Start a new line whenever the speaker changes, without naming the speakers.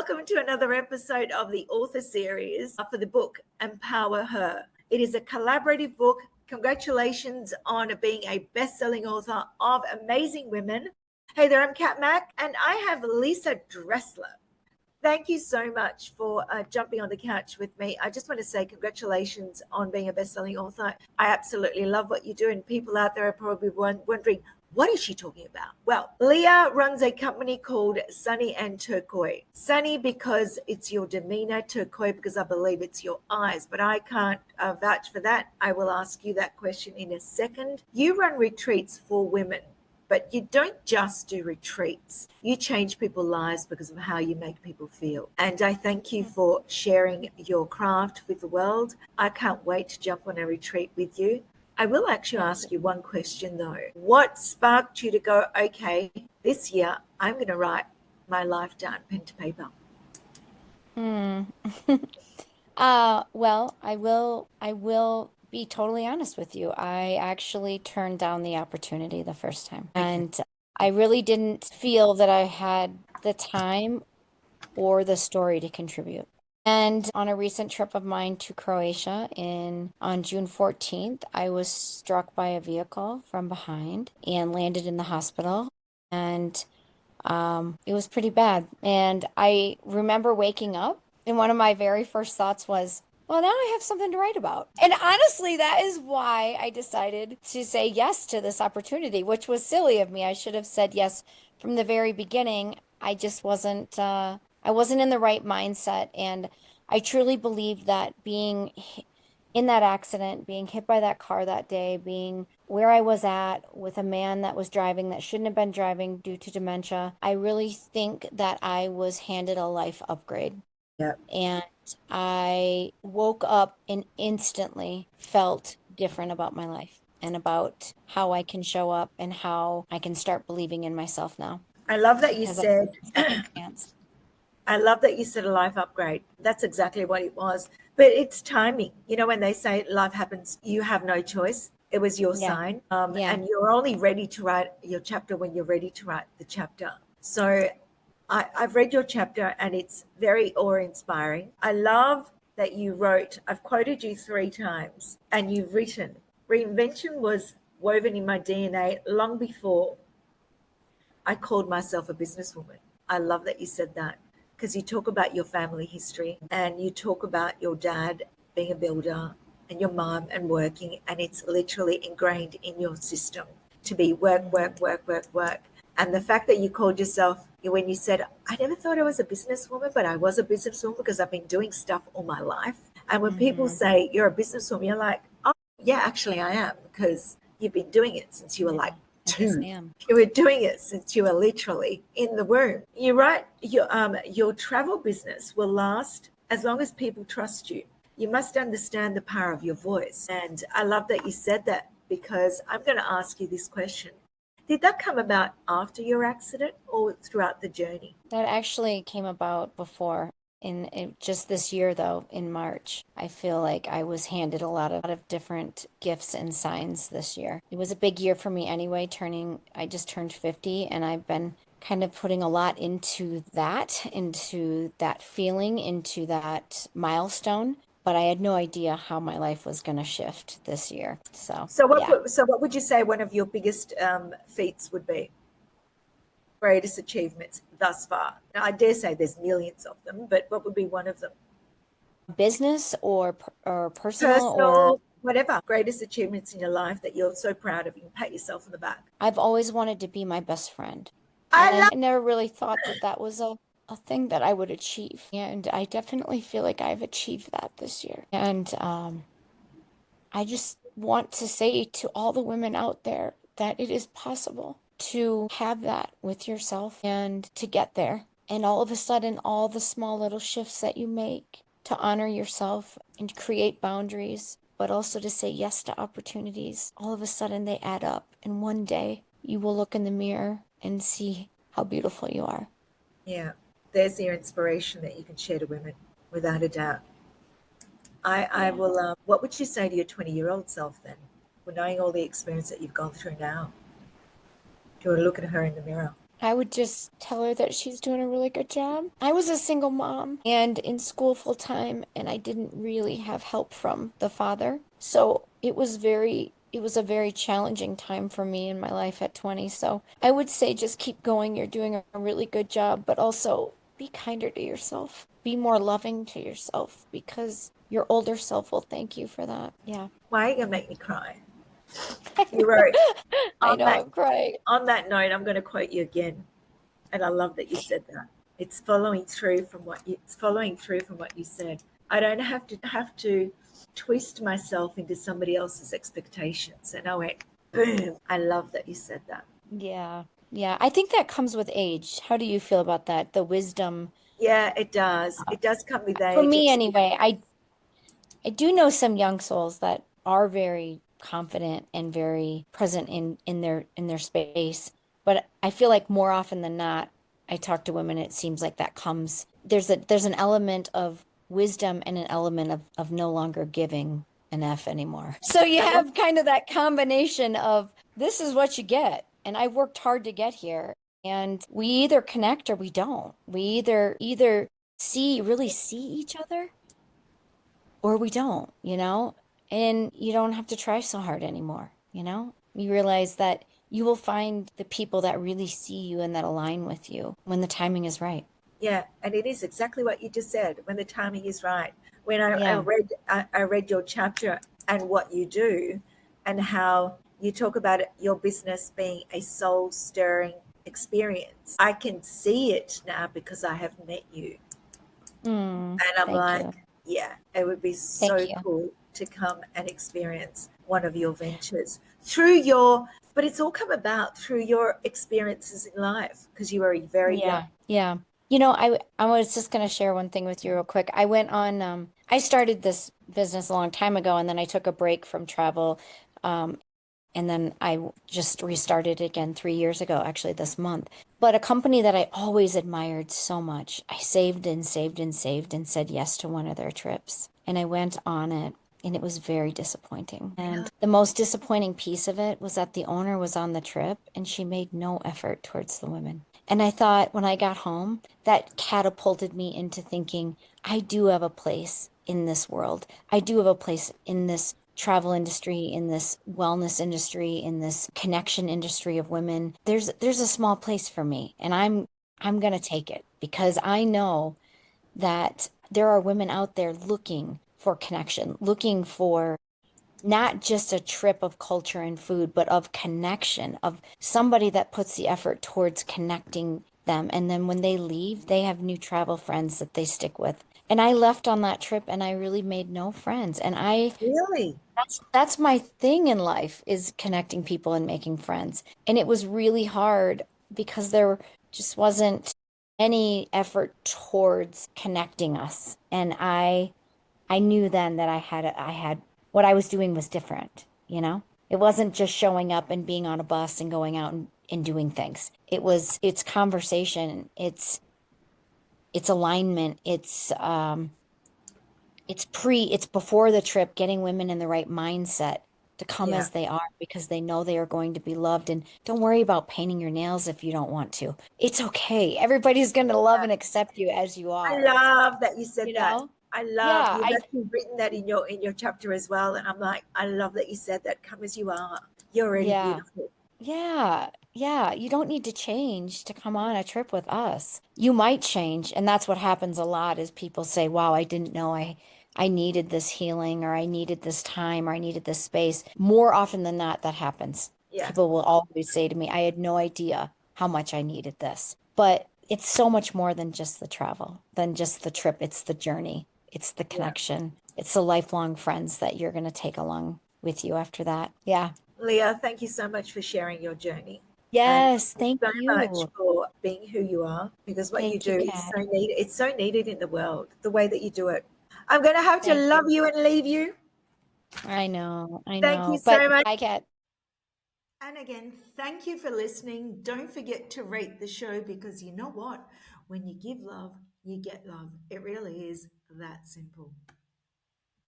welcome to another episode of the author series for the book Empower Her. It is a collaborative book. Congratulations on being a best-selling author of Amazing Women. Hey there, I'm Kat Mak, and I have Lea Droessler. Thank you so much for jumping on the couch with me. I just want to say congratulations on being a best-selling author. I absolutely love what you do, and people out there are probably wondering, what is she talking about? Well, Lea runs a company called Sunny and Turquoise. Sunny because it's your demeanor, turquoise because I believe it's your eyes, but I can't vouch for that. I will ask you that question in a second. You run retreats for women, but you don't just do retreats. You change people's lives because of how you make people feel. And I thank you for sharing your craft with the world. I can't wait to jump on a retreat with you. I will actually ask you one question though. What sparked you to go, okay, this year I'm going to write my life down, pen to paper?
Well, I will be totally honest with you. I actually turned down the opportunity the first time. And I really didn't feel that I had the time or the story to contribute. And on a recent trip of mine to Croatia on June 14th, I was struck by a vehicle from behind and landed in the hospital. And it was pretty bad. And I remember waking up, and one of my very first thoughts was, well, now I have something to write about. And honestly, that is why I decided to say yes to this opportunity, which was silly of me. I should have said yes from the very beginning. I just wasn't in the right mindset. And I truly believe that being in that accident, being hit by that car that day, being where I was at with a man that was driving that shouldn't have been driving due to dementia, I really think that I was handed a life upgrade.
Yep.
And I woke up and instantly felt different about my life and about how I can show up and how I can start believing in myself now.
I love that you said,
chance.
I love that you said a life upgrade. That's exactly what it was. But it's timing. You know, when they say life happens, you have no choice. It was your sign. And you're only ready to write your chapter when you're ready to write the chapter. So I've read your chapter and it's very awe-inspiring. I love that you wrote, I've quoted you 3 times, and you've written, reinvention was woven in my DNA long before I called myself a businesswoman. I love that you said that, because you talk about your family history and you talk about your dad being a builder and your mom and working, and it's literally ingrained in your system to be work. And the fact that you called yourself, when you said, I never thought I was a businesswoman, but I was a businesswoman because I've been doing stuff all my life. And when people say you're a businesswoman, you're like, oh, yeah, actually I am, because you've been doing it since you were like 2. You were doing it since you were literally in the womb. You're right. Your travel business will last as long as people trust you. You must understand the power of your voice. And I love that you said that, because I'm going to ask you this question. Did that come about after your accident or throughout the journey?
That actually came about before. In just this year, though, in March, I feel like I was handed a lot of different gifts and signs this year. It was a big year for me anyway, I just turned 50, and I've been kind of putting a lot into that feeling, into that milestone. But I had no idea how my life was going to shift this year. So
what would you say one of your biggest feats would be? Greatest achievements thus far? Now, I dare say there's millions of them, but what would be one of them?
Business or personal or
whatever. Greatest achievements in your life that you're so proud of. You can pat yourself on the back.
I've always wanted to be my best friend. I never really thought that was a thing that I would achieve. And I definitely feel like I've achieved that this year. And I just want to say to all the women out there that it is possible to have that with yourself and to get there. And all of a sudden, all the small little shifts that you make to honor yourself and create boundaries, but also to say yes to opportunities, all of a sudden they add up. And one day you will look in the mirror and see how beautiful you are.
Yeah, there's your inspiration that you can share to women, without a doubt. I will, what would you say to your 20-year-old self then, knowing all the experience that you've gone through now? Do you want to look at her in the mirror?
I would just tell her that she's doing a really good job. I was a single mom and in school full time, and I didn't really have help from the father. So it was a very challenging time for me in my life at 20. So I would say just keep going. You're doing a really good job, but also be kinder to yourself. Be more loving to yourself because your older self will thank you for that. Yeah.
Why are you gonna make me cry? You wrote
I
on
know
that
I'm crying.
on that note, I'm gonna quote you again. And I love that you said that. It's following through from what you said. I don't have to twist myself into somebody else's expectations. And I went, boom. I love that you said that.
Yeah. Yeah. I think that comes with age. How do you feel about that? The wisdom.
Yeah, it does. It does come with
For
age.
me anyway, I do know some young souls that are very confident and very present in their space. But I feel like more often than not, I talk to women, it seems like that comes there's an element of wisdom and an element of no longer giving an F anymore. So you have kind of that combination of this is what you get. And I worked hard to get here. And we either connect or we don't. We either really see each other or we don't, you know? And you don't have to try so hard anymore, you know? You realize that you will find the people that really see you and that align with you when the timing is right.
Yeah, and it is exactly what you just said. When the timing is right. When
Yeah.
I read your chapter and what you do, and how you talk about your business being a soul stirring experience. I can see it now because I have met you, and I'm
Thank
like,
you.
yeah, it would be
Thank
so
you.
cool to come and experience one of your ventures through your. But it's all come about through your experiences in life because you are very young.
Yeah. Yeah. You know, I was just going to share one thing with you real quick. I went on I started this business a long time ago and then I took a break from travel. Um, And then just restarted again 3 years ago, actually this month. But a company that I always admired so much, I saved and saved and saved and said yes to one of their trips. And I went on it, and it was very disappointing. And the most disappointing piece of it was that the owner was on the trip and she made no effort towards the women. And I thought when I got home, that catapulted me into thinking, I do have a place in this world. I do have a place in this travel industry, in this wellness industry, in this connection industry of women. There's a small place for me, and I'm gonna take it because I know that there are women out there looking for connection, looking for not just a trip of culture and food, but of connection, of somebody that puts the effort towards connecting them. And then when they leave, they have new travel friends that they stick with. And I left on that trip and I really made no friends. And
Really?
that's my thing in life is connecting people and making friends. And it was really hard because there just wasn't any effort towards connecting us. And I knew then that I had what I was doing was different, you know? It wasn't just showing up and being on a bus and going out and doing things. It's conversation, it's alignment, it's before the trip, getting women in the right mindset to come
Yeah.
as they are because they know they are going to be loved. And don't worry about painting your nails if you don't want to. It's okay. Everybody's going to love and accept you as you
I
are,
love that you said
you
that.
know?
I love
Yeah,
you've actually written that in your chapter as well. And I'm like, I love that you said that. Come as you are. You're already
yeah.
beautiful.
Yeah, yeah. You don't need to change to come on a trip with us. You might change, and that's what happens a lot is people say, "Wow, I didn't know I needed this healing or I needed this time or I needed this space." More often than not, that happens.
Yeah.
People will always say to me, "I had no idea how much I needed this." But it's so much more than just the travel, than just the trip. It's the journey. It's the
Yeah.
connection. It's the lifelong friends that you're going to take along with you after that. Yeah.
Lea, thank you so much for sharing your journey. And
Yes,
thank
thank
you so much
you.
for being who you are because what you
Thank you,
do is
Kat.
so needed. It's so needed in the world, the way that you do it. I'm going to have to
Thank
love
you.
you and leave you.
I
Thank you
know. But
so much.
I Kat.
And again, thank you for listening. Don't forget to rate the show because you know what? When you give love, you get love. It really is that simple.